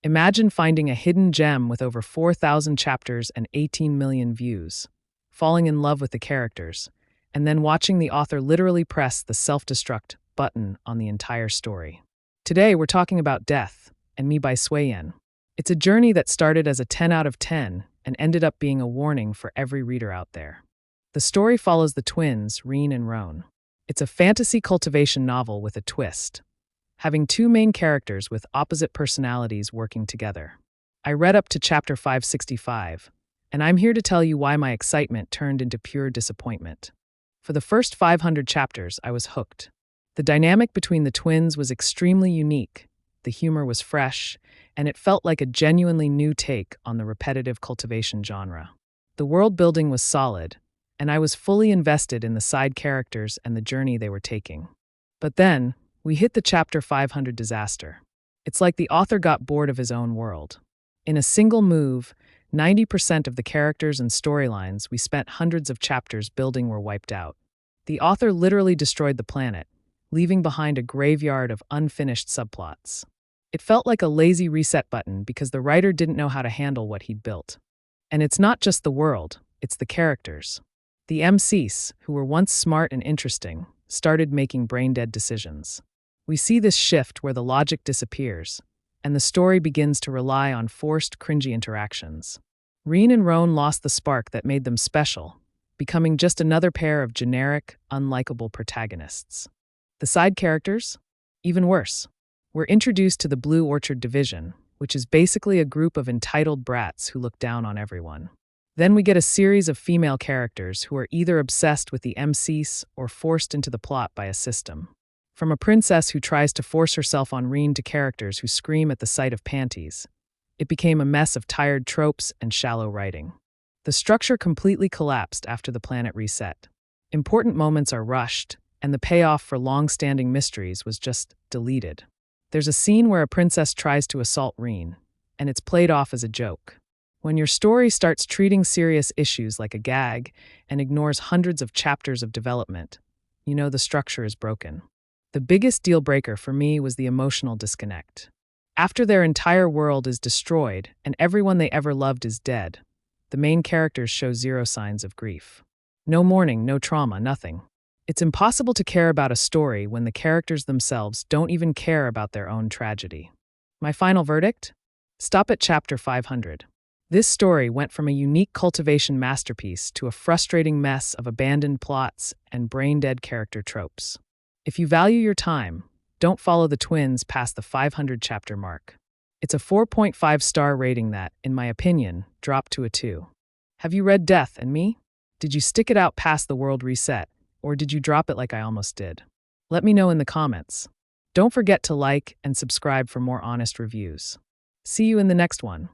Imagine finding a hidden gem with over 4,000 chapters and 18 million views, falling in love with the characters, and then watching the author literally press the self-destruct button on the entire story. Today, we're talking about Death and Me by Suiyan. It's a journey that started as a 10 out of 10 and ended up being a warning for every reader out there. The story follows the twins, Rean and Roan. It's a fantasy cultivation novel with a twist, having two main characters with opposite personalities working together. I read up to chapter 565, and I'm here to tell you why my excitement turned into pure disappointment. For the first 500 chapters, I was hooked. The dynamic between the twins was extremely unique, the humor was fresh, and it felt like a genuinely new take on the repetitive cultivation genre. The world building was solid, and I was fully invested in the side characters and the journey they were taking. But then, we hit the chapter 500 disaster. It's like the author got bored of his own world. In a single move, 90% of the characters and storylines we spent hundreds of chapters building were wiped out. The author literally destroyed the planet, leaving behind a graveyard of unfinished subplots. It felt like a lazy reset button because the writer didn't know how to handle what he'd built. And it's not just the world, it's the characters. The MCs, who were once smart and interesting, started making brain-dead decisions. We see this shift where the logic disappears, and the story begins to rely on forced, cringy interactions. Rean and Roan lost the spark that made them special, becoming just another pair of generic, unlikable protagonists. The side characters? Even worse. We're introduced to the Blue Orchard Division, which is basically a group of entitled brats who look down on everyone. Then we get a series of female characters who are either obsessed with the MCs or forced into the plot by a system. From a princess who tries to force herself on Rean to characters who scream at the sight of panties, it became a mess of tired tropes and shallow writing. The structure completely collapsed after the planet reset. Important moments are rushed, and the payoff for long-standing mysteries was just deleted. There's a scene where a princess tries to assault Rean, and it's played off as a joke. When your story starts treating serious issues like a gag and ignores hundreds of chapters of development, you know the structure is broken. The biggest deal breaker for me was the emotional disconnect. After their entire world is destroyed and everyone they ever loved is dead, the main characters show zero signs of grief. No mourning, no trauma, nothing. It's impossible to care about a story when the characters themselves don't even care about their own tragedy. My final verdict? Stop at chapter 500. This story went from a unique cultivation masterpiece to a frustrating mess of abandoned plots and brain-dead character tropes. If you value your time, don't follow the twins past the 500-chapter mark. It's a 4.5-star rating that, in my opinion, dropped to a 2. Have you read Death and Me? Did you stick it out past the world reset, or did you drop it like I almost did? Let me know in the comments. Don't forget to like and subscribe for more honest reviews. See you in the next one.